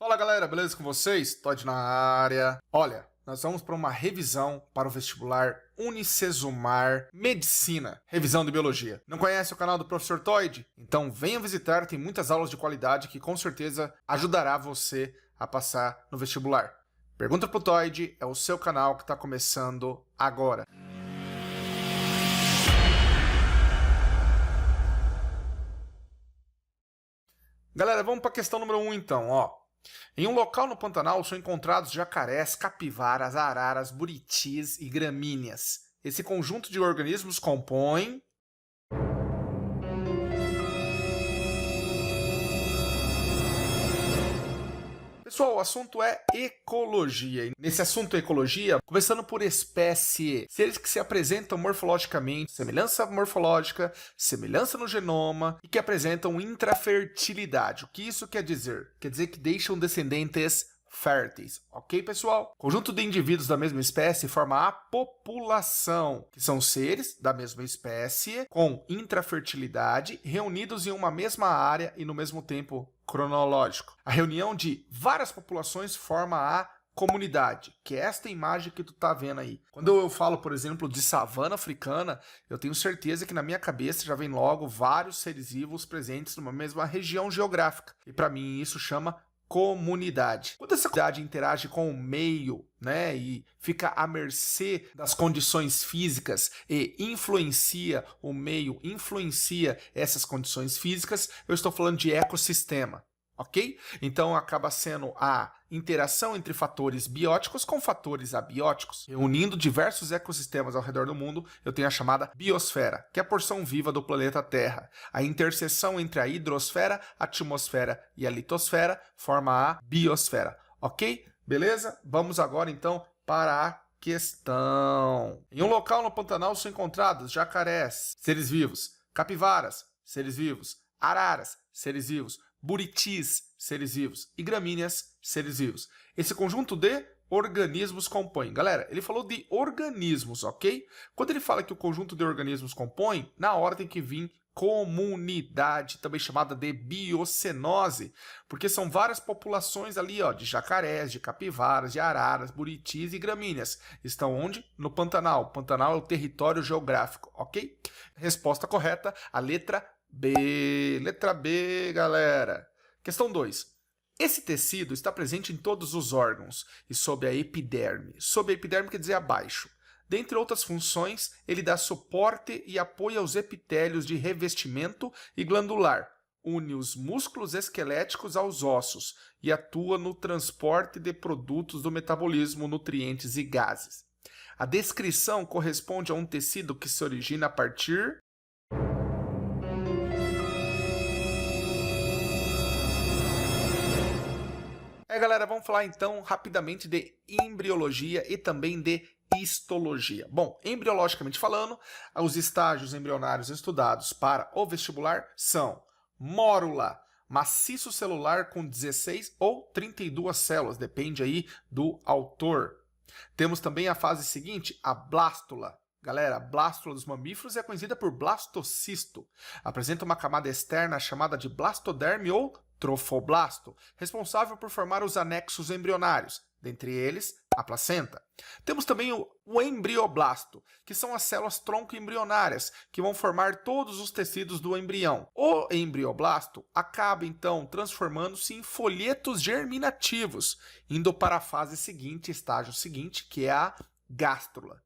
Fala galera, beleza com vocês? Todd na área. Olha, nós vamos para uma revisão para o vestibular Unicesumar Medicina, revisão de biologia. Não conhece o canal do Professor Todd? Então venha visitar, tem muitas aulas de qualidade que com certeza ajudará você a passar no vestibular. Pergunta pro Todd, é o seu canal que está começando agora. Galera, vamos para a questão número 1 então, ó. Em um local no Pantanal são encontrados jacarés, capivaras, araras, buritis e gramíneas. Esse conjunto de organismos compõe... Pessoal, o assunto é ecologia. Nesse assunto ecologia, começando por espécie, seres que se apresentam morfologicamente, semelhança morfológica, semelhança no genoma e que apresentam intrafertilidade. O que isso quer dizer? Quer dizer que deixam descendentes férteis, ok, pessoal? Conjunto de indivíduos da mesma espécie forma a população, que são seres da mesma espécie com intrafertilidade reunidos em uma mesma área e no mesmo tempo cronológico. A reunião de várias populações forma a comunidade, que é esta imagem que tu tá vendo aí. Quando eu falo, por exemplo, de savana africana, eu tenho certeza que na minha cabeça já vem logo vários seres vivos presentes numa mesma região geográfica. E para mim isso chama comunidade. Quando essa comunidade interage com o meio, né, e fica à mercê das condições físicas e influencia o meio, influencia essas condições físicas, eu estou falando de ecossistema, ok? Então acaba sendo a interação entre fatores bióticos com fatores abióticos. Reunindo diversos ecossistemas ao redor do mundo, eu tenho a chamada biosfera, que é a porção viva do planeta Terra. A interseção entre a hidrosfera, a atmosfera e a litosfera forma a biosfera, ok? Beleza? Vamos agora então para a questão. Em um local no Pantanal são encontrados jacarés, seres vivos, capivaras, seres vivos, araras, seres vivos, buritis, seres vivos, e gramíneas, seres vivos. Esse conjunto de organismos compõe. Galera, ele falou de organismos, ok? Quando ele fala que o conjunto de organismos compõe, na hora tem que vir comunidade, também chamada de biocenose, porque são várias populações ali, ó, de jacarés, de capivaras, de araras, buritis e gramíneas. Estão onde? No Pantanal. O Pantanal é o território geográfico, ok? Resposta correta, a letra B. Letra B, galera. Questão 2. Esse tecido está presente em todos os órgãos e sob a epiderme. Sob a epiderme quer dizer abaixo. Dentre outras funções, ele dá suporte e apoio aos epitélios de revestimento e glandular, une os músculos esqueléticos aos ossos e atua no transporte de produtos do metabolismo, nutrientes e gases. A descrição corresponde a um tecido que se origina a partir... Galera, vamos falar então rapidamente de embriologia e também de histologia. Bom, embriologicamente falando, os estágios embrionários estudados para o vestibular são mórula, maciço celular com 16 ou 32 células, depende aí do autor. Temos também a fase seguinte, a blástula. Galera, a blástula dos mamíferos é conhecida por blastocisto. Apresenta uma camada externa chamada de blastoderme ou trofoblasto, responsável por formar os anexos embrionários, dentre eles a placenta. Temos também o embrioblasto, que são as células tronco embrionárias, que vão formar todos os tecidos do embrião. O embrioblasto acaba então transformando-se em folhetos germinativos, indo para a fase seguinte, estágio seguinte, que é a gástrula.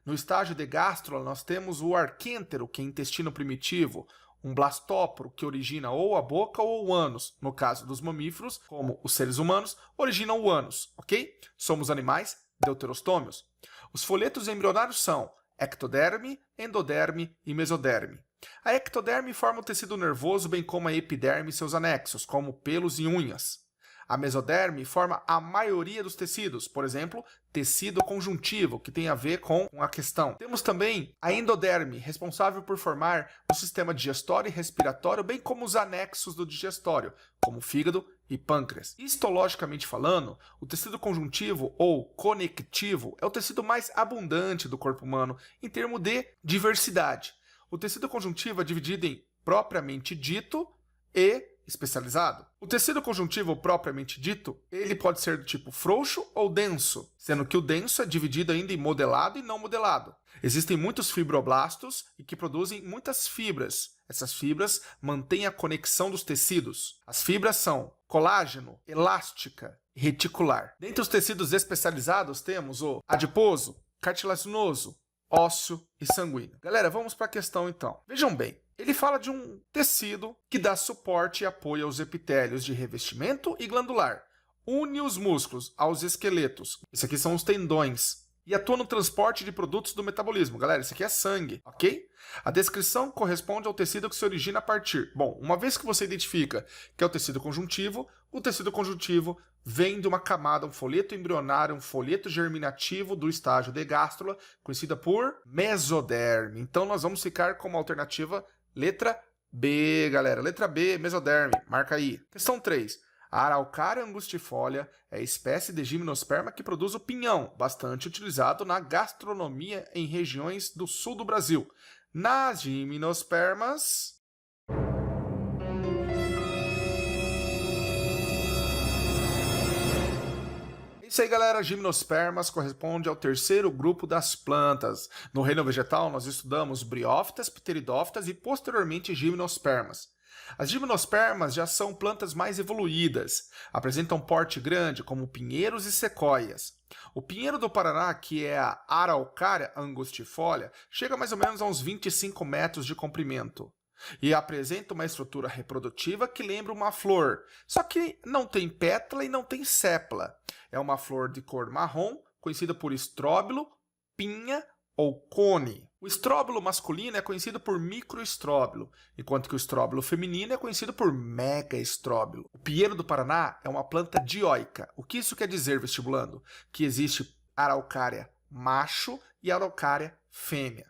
No estágio de gástrula, nós temos o arquêntero, que é intestino primitivo, um blastóporo, que origina ou a boca ou o ânus. No caso dos mamíferos, como os seres humanos, originam o ânus, ok? Somos animais deuterostômios. Os folhetos embrionários são ectoderme, endoderme e mesoderme. A ectoderme forma o tecido nervoso, bem como a epiderme e seus anexos, como pelos e unhas. A mesoderme forma a maioria dos tecidos, por exemplo, tecido conjuntivo, que tem a ver com a questão. Temos também a endoderme, responsável por formar o sistema digestório e respiratório, bem como os anexos do digestório, como fígado e pâncreas. Histologicamente falando, o tecido conjuntivo ou conectivo é o tecido mais abundante do corpo humano em termos de diversidade. O tecido conjuntivo é dividido em propriamente dito e especializado. O tecido conjuntivo propriamente dito, ele pode ser do tipo frouxo ou denso, sendo que o denso é dividido ainda em modelado e não modelado. Existem muitos fibroblastos e que produzem muitas fibras. Essas fibras mantêm a conexão dos tecidos. As fibras são colágeno, elástica e reticular. Dentre os tecidos especializados temos o adiposo, cartilaginoso, ósseo e sanguíneo. Galera, vamos para a questão então. Vejam bem, ele fala de um tecido que dá suporte e apoio aos epitélios de revestimento e glandular, une os músculos aos esqueletos, isso aqui são os tendões, e atua no transporte de produtos do metabolismo. Galera, isso aqui é sangue, ok? A descrição corresponde ao tecido que se origina a partir. Bom, uma vez que você identifica que é o tecido conjuntivo vem de uma camada, um folheto embrionário, um folheto germinativo do estágio de gástrula, conhecida por mesoderme. Então, nós vamos ficar como alternativa letra B, galera. Letra B, mesoderme. Marca aí. Questão 3. A Araucária angustifolia é a espécie de gimnosperma que produz o pinhão, bastante utilizado na gastronomia em regiões do sul do Brasil. Nas gimnospermas... Isso aí, galera, gimnospermas corresponde ao terceiro grupo das plantas. No reino vegetal, nós estudamos briófitas, pteridófitas e, posteriormente, gimnospermas. As gimnospermas já são plantas mais evoluídas, apresentam porte grande, como pinheiros e sequoias. O pinheiro do Paraná, que é a Araucária angustifolia, chega mais ou menos a uns 25 metros de comprimento. E apresenta uma estrutura reprodutiva que lembra uma flor, só que não tem pétala e não tem sépala. É uma flor de cor marrom, conhecida por estróbilo, pinha ou cone. O estróbilo masculino é conhecido por microestróbilo, enquanto que o estróbilo feminino é conhecido por megaestróbilo. O pinheiro do Paraná é uma planta dioica. O que isso quer dizer, vestibulando? Que existe araucária macho e araucária fêmea.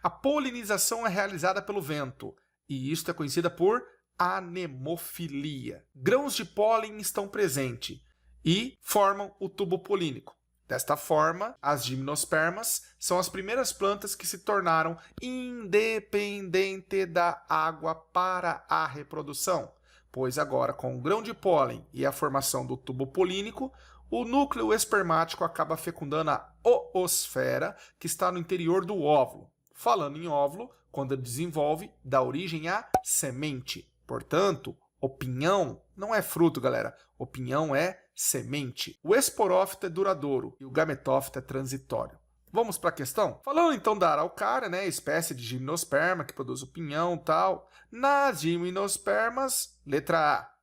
A polinização é realizada pelo vento, e isto é conhecida por anemofilia. Grãos de pólen estão presentes e formam o tubo polínico. Desta forma, as gimnospermas são as primeiras plantas que se tornaram independentes da água para a reprodução, pois agora com o grão de pólen e a formação do tubo polínico, o núcleo espermático acaba fecundando a oosfera que está no interior do óvulo. Falando em óvulo, quando ele desenvolve, dá origem à semente. Portanto, o pinhão não é fruto, galera. O pinhão é semente. O esporófito é duradouro e o gametófito é transitório. Vamos para a questão? Falando então da araucária, né, espécie de gimnosperma que produz o pinhão e tal. Nas gimnospermas, letra A.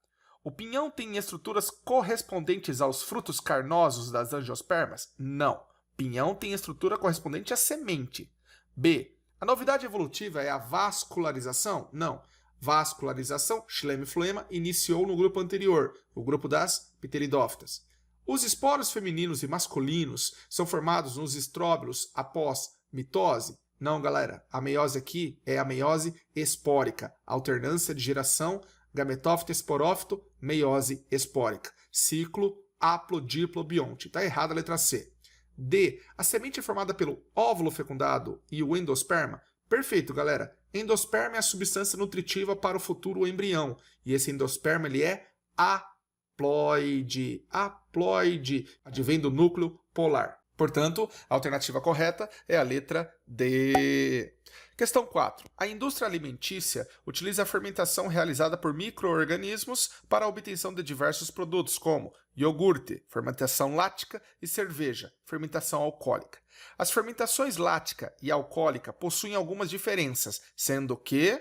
O pinhão tem estruturas correspondentes aos frutos carnosos das angiospermas? Não. Pinhão tem estrutura correspondente à semente. B. A novidade evolutiva é a vascularização? Não. Vascularização, xilema e floema, iniciou no grupo anterior, o grupo das pteridófitas. Os esporos femininos e masculinos são formados nos estróbilos após mitose? Não, galera. A meiose aqui é a meiose espórica, alternância de geração, gametófito, esporófito, meiose espórica. Ciclo haplodiplobionte. Está errada a letra C. D. A semente é formada pelo óvulo fecundado e o endosperma? Perfeito, galera. Endosperma é a substância nutritiva para o futuro embrião. E esse endosperma ele é haploide. Haploide. Advém do núcleo polar. Portanto, a alternativa correta é a letra D. Questão 4. A indústria alimentícia utiliza a fermentação realizada por micro-organismos para a obtenção de diversos produtos, como iogurte, fermentação lática, e cerveja, fermentação alcoólica. As fermentações lática e alcoólica possuem algumas diferenças, sendo que...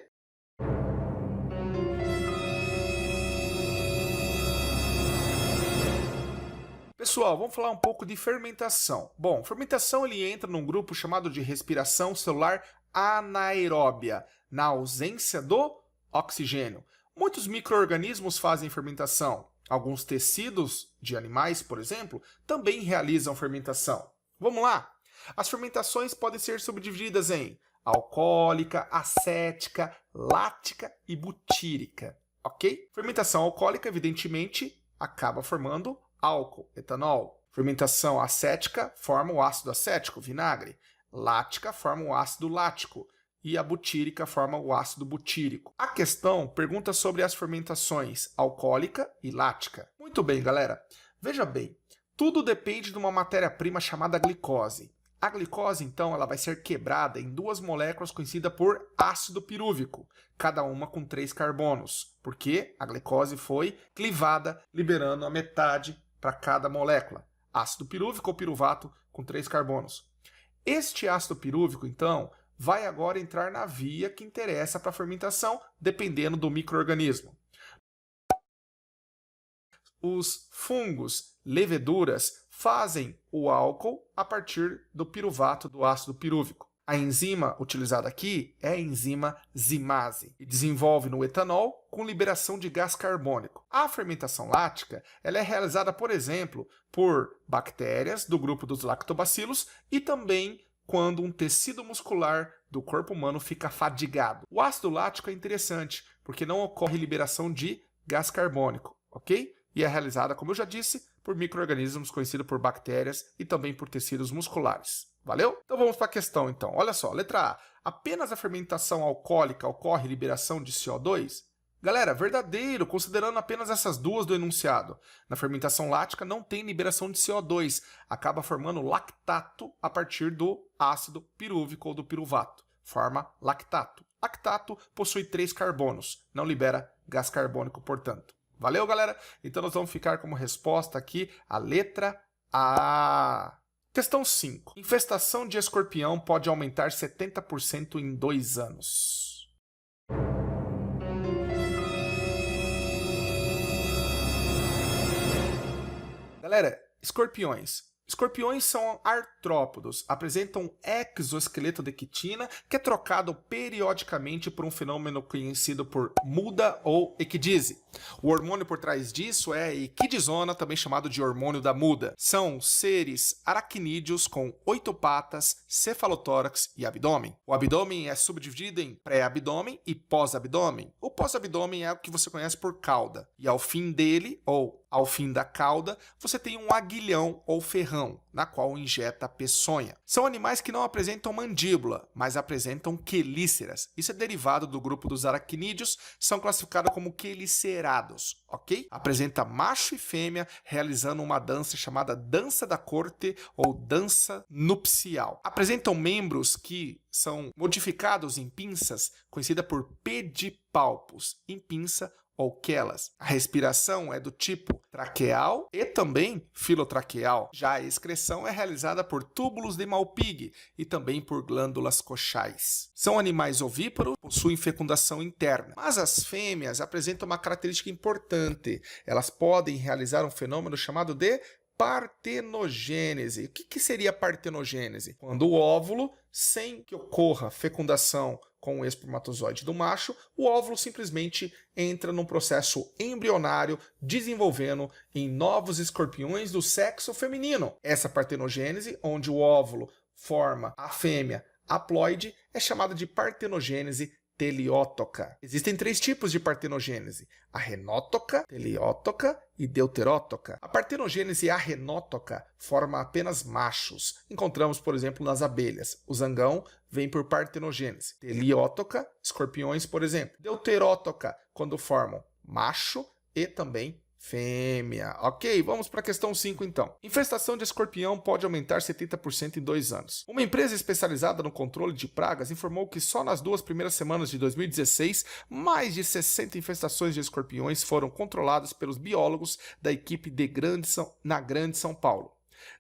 Pessoal, vamos falar um pouco de fermentação. Bom, fermentação ele entra num grupo chamado de respiração celular anaeróbia, na ausência do oxigênio. Muitos micro-organismos fazem fermentação. Alguns tecidos de animais, por exemplo, também realizam fermentação. Vamos lá? As fermentações podem ser subdivididas em alcoólica, acética, lática e butírica, ok? Fermentação alcoólica, evidentemente, acaba formando álcool, etanol. Fermentação acética forma o ácido acético, vinagre. Lática forma o ácido lático. e a butírica forma o ácido butírico. A questão pergunta sobre as fermentações alcoólica e lática. Muito bem, galera. Veja bem, tudo depende de uma matéria-prima chamada glicose. A glicose, então, ela vai ser quebrada em duas moléculas conhecidas por ácido pirúvico, cada uma com 3 carbonos, porque a glicose foi clivada, liberando a metade para cada molécula. Ácido pirúvico ou piruvato com 3 carbonos. Este ácido pirúvico, então, vai agora entrar na via que interessa para a fermentação, dependendo do micro-organismo. Os fungos, leveduras, fazem o álcool a partir do piruvato do ácido pirúvico. A enzima utilizada aqui é a enzima zimase e desenvolve no etanol com liberação de gás carbônico. A fermentação lática ela é realizada, por exemplo, por bactérias do grupo dos lactobacilos e também quando um tecido muscular do corpo humano fica fadigado. O ácido lático é interessante porque não ocorre liberação de gás carbônico, ok? E é realizada, como eu já disse, por micro-organismos conhecidos por bactérias e também por tecidos musculares. Valeu? Então vamos para a questão então. Olha só, letra A. Apenas a fermentação alcoólica ocorre liberação de CO2? Galera, verdadeiro, considerando apenas essas duas do enunciado. Na fermentação lática não tem liberação de CO2, acaba formando lactato a partir do ácido pirúvico ou do piruvato. Forma lactato. Lactato possui 3 carbonos, não libera gás carbônico, portanto. Valeu, galera? Então nós vamos ficar como resposta aqui a letra A. Questão 5. Infestação de escorpião pode aumentar 70% em 2 anos. Galera, escorpiões. Escorpiões são artrópodos, apresentam um exoesqueleto de quitina que é trocado periodicamente por um fenômeno conhecido por muda ou equidise. O hormônio por trás disso é a equidisona, também chamado de hormônio da muda. São seres aracnídeos com 8 patas, cefalotórax e abdômen. O abdômen é subdividido em pré-abdômen e pós-abdômen. O pós-abdômen é o que você conhece por cauda. E ao fim dele, ou ao fim da cauda, você tem um aguilhão ou ferrão, na qual injeta a peçonha. São animais que não apresentam mandíbula, mas apresentam quelíceras. Isso é derivado do grupo dos aracnídeos, são classificados como quelicerados, ok? Apresenta macho e fêmea realizando uma dança chamada dança da corte ou dança nupcial. Apresentam membros que são modificados em pinças, conhecida por pedipalpos, em pinça ou quelas. A respiração é do tipo traqueal e também filotraqueal. Já a excreção é realizada por túbulos de Malpighi e também por glândulas coxais. São animais ovíparos, possuem fecundação interna, mas as fêmeas apresentam uma característica importante. Elas podem realizar um fenômeno chamado de partenogênese. O que seria partenogênese? Quando o óvulo, sem que ocorra fecundação com o espermatozoide do macho, o óvulo simplesmente entra num processo embrionário, desenvolvendo em novos escorpiões do sexo feminino. Essa partenogênese, onde o óvulo forma a fêmea haploide, é chamada de partenogênese teleótoca. Existem 3 tipos de partenogênese: arenótoca, teleótoca e deuterótoca. A partenogênese arenótoca forma apenas machos. Encontramos, por exemplo, nas abelhas. O zangão vem por partenogênese. Teleótoca, escorpiões, por exemplo. Deuterótoca, quando formam macho e também fêmea. Ok, vamos para a questão 5 então. Infestação de escorpião pode aumentar 70% em 2 anos. Uma empresa especializada no controle de pragas informou que só nas 2 primeiras semanas de 2016, mais de 60 infestações de escorpiões foram controladas pelos biólogos da equipe na Grande São Paulo.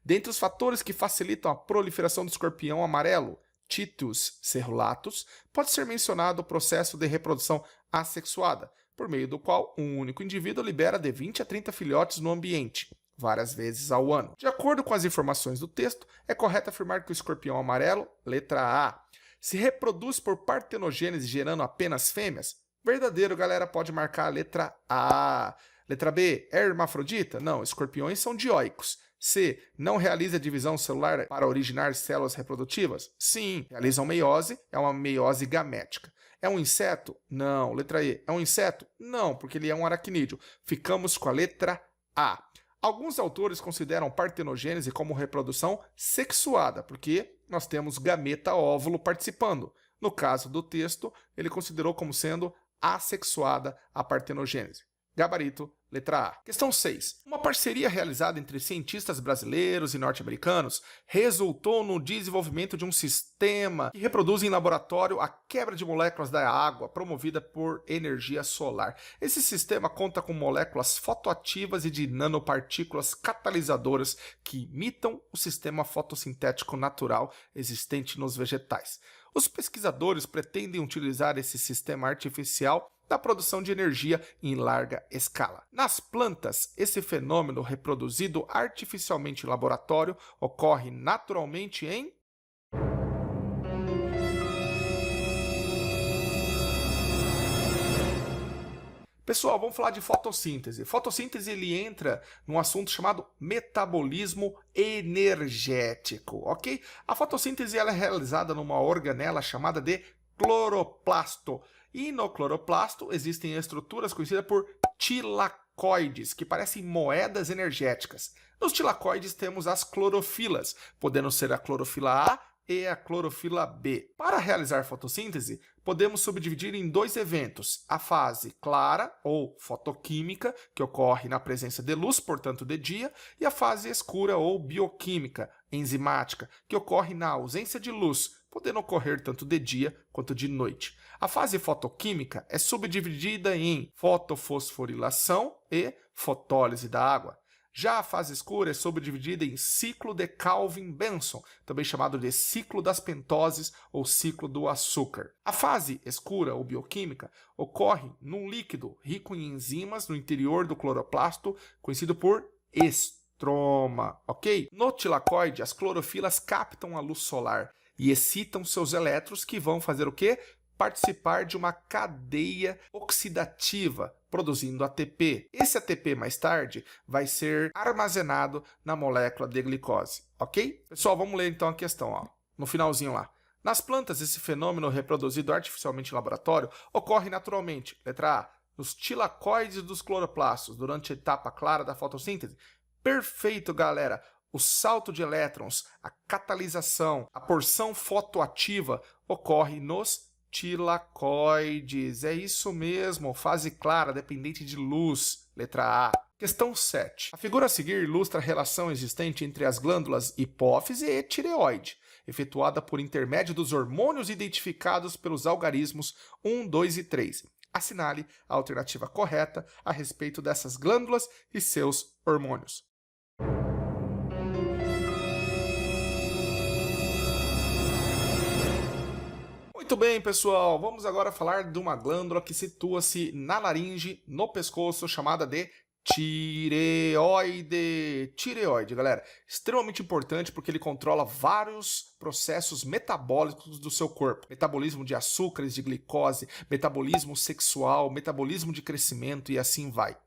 Dentre os fatores que facilitam a proliferação do escorpião amarelo, Titus cerulatus, pode ser mencionado o processo de reprodução assexuada, por meio do qual um único indivíduo libera de 20 a 30 filhotes no ambiente, várias vezes ao ano. De acordo com as informações do texto, é correto afirmar que o escorpião amarelo, letra A, se reproduz por partenogênese gerando apenas fêmeas? Verdadeiro, galera, pode marcar a letra A. Letra B, é hermafrodita? Não, escorpiões são dioicos. C, não realiza divisão celular para originar células reprodutivas? Sim, realizam meiose, é uma meiose gamética. É um inseto? Não. Letra E, é um inseto? Não, porque ele é um aracnídeo. Ficamos com a letra A. Alguns autores consideram partenogênese como reprodução sexuada, porque nós temos gameta-óvulo participando. No caso do texto, ele considerou como sendo assexuada a partenogênese. Gabarito, letra A. Questão 6. Uma parceria realizada entre cientistas brasileiros e norte-americanos resultou no desenvolvimento de um sistema que reproduz em laboratório a quebra de moléculas da água promovida por energia solar. Esse sistema conta com moléculas fotoativas e de nanopartículas catalisadoras que imitam o sistema fotossintético natural existente nos vegetais. Os pesquisadores pretendem utilizar esse sistema artificial da produção de energia em larga escala. Nas plantas, esse fenômeno reproduzido artificialmente em laboratório ocorre naturalmente em... Pessoal, vamos falar de fotossíntese. Fotossíntese ele entra num assunto chamado metabolismo energético, ok? A fotossíntese ela é realizada numa organela chamada de cloroplasto. E no cloroplasto existem estruturas conhecidas por tilacoides, que parecem moedas energéticas. Nos tilacoides temos as clorofilas, podendo ser a clorofila A e a clorofila B. Para realizar fotossíntese, podemos subdividir em dois eventos, a fase clara, ou fotoquímica, que ocorre na presença de luz, portanto de dia, e a fase escura, ou bioquímica, enzimática, que ocorre na ausência de luz, podendo ocorrer tanto de dia quanto de noite. A fase fotoquímica é subdividida em fotofosforilação e fotólise da água. Já a fase escura é subdividida em ciclo de Calvin-Benson, também chamado de ciclo das pentoses ou ciclo do açúcar. A fase escura ou bioquímica ocorre num líquido rico em enzimas no interior do cloroplasto, conhecido por estroma, ok? No tilacoide, as clorofilas captam a luz solar e excitam seus elétrons que vão fazer o quê? Participar de uma cadeia oxidativa, produzindo ATP. Esse ATP, mais tarde, vai ser armazenado na molécula de glicose, ok? Pessoal, vamos ler então a questão, ó, no finalzinho lá. Nas plantas, esse fenômeno reproduzido artificialmente em laboratório ocorre naturalmente, letra A, nos tilacoides dos cloroplastos, durante a etapa clara da fotossíntese. Perfeito, galera! O salto de elétrons, a catalisação, a porção fotoativa ocorre nos tilacoides. É isso mesmo, fase clara, dependente de luz, letra A. Questão 7. A figura a seguir ilustra a relação existente entre as glândulas hipófise e tireoide, efetuada por intermédio dos hormônios identificados pelos algarismos 1, 2 e 3. Assinale a alternativa correta a respeito dessas glândulas e seus hormônios. Muito bem, pessoal, vamos agora falar de uma glândula que situa-se na laringe, no pescoço, chamada de tireoide. Tireoide, galera, extremamente importante porque ele controla vários processos metabólicos do seu corpo. Metabolismo de açúcares, de glicose, metabolismo sexual, metabolismo de crescimento e assim vai.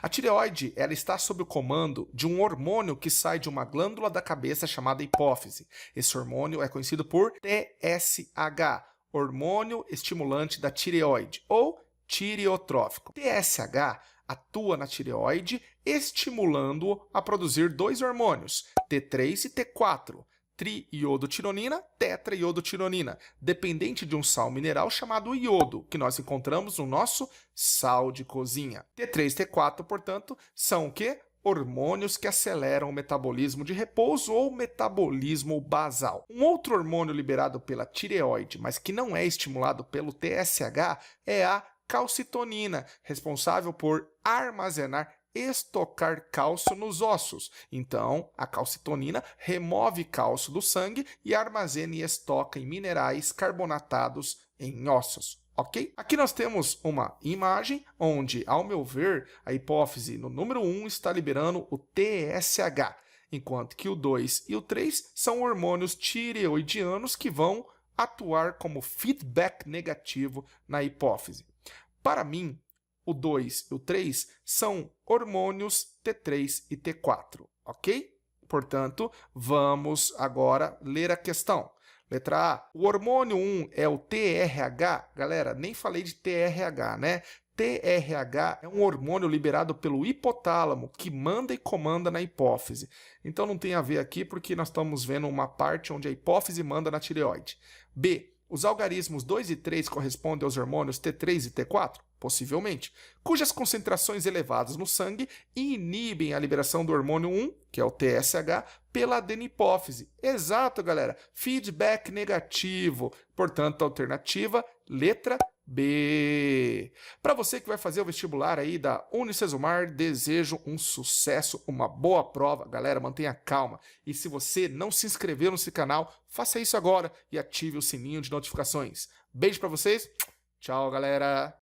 A tireoide ela está sob o comando de um hormônio que sai de uma glândula da cabeça chamada hipófise. Esse hormônio é conhecido por TSH, hormônio estimulante da tireoide, ou tireotrófico. TSH atua na tireoide, estimulando-o a produzir dois hormônios, T3 e T4, triiodotironina, tetraiodotironina, dependente de um sal mineral chamado iodo, que nós encontramos no nosso sal de cozinha. T3 e T4, portanto, são o quê? Hormônios que aceleram o metabolismo de repouso ou metabolismo basal. Um outro hormônio liberado pela tireoide, mas que não é estimulado pelo TSH, é a calcitonina, responsável por armazenar, estocar cálcio nos ossos. Então, a calcitonina remove cálcio do sangue e armazena e estoca em minerais carbonatados em ossos. Ok? Aqui nós temos uma imagem onde, ao meu ver, a hipófise no número 1 está liberando o TSH, enquanto que o 2 e o 3 são hormônios tireoidianos que vão atuar como feedback negativo na hipófise. Para mim, o 2 e o 3 são hormônios T3 e T4, ok? Portanto, vamos agora ler a questão. Letra A, o hormônio 1 é o TRH. Galera, nem falei de TRH, né? TRH é um hormônio liberado pelo hipotálamo, que manda e comanda na hipófise. Então não tem a ver aqui porque nós estamos vendo uma parte onde a hipófise manda na tireoide. B, Os algarismos 2 e 3 correspondem aos hormônios T3 e T4? Possivelmente, cujas concentrações elevadas no sangue inibem a liberação do hormônio 1, que é o TSH, pela adenipófise. Exato, galera. Feedback negativo. Portanto, alternativa, letra B. Para você que vai fazer o vestibular aí da Unicesumar, desejo um sucesso, uma boa prova. Galera, mantenha calma. E se você não se inscreveu nesse canal, faça isso agora e ative o sininho de notificações. Beijo para vocês. Tchau, galera.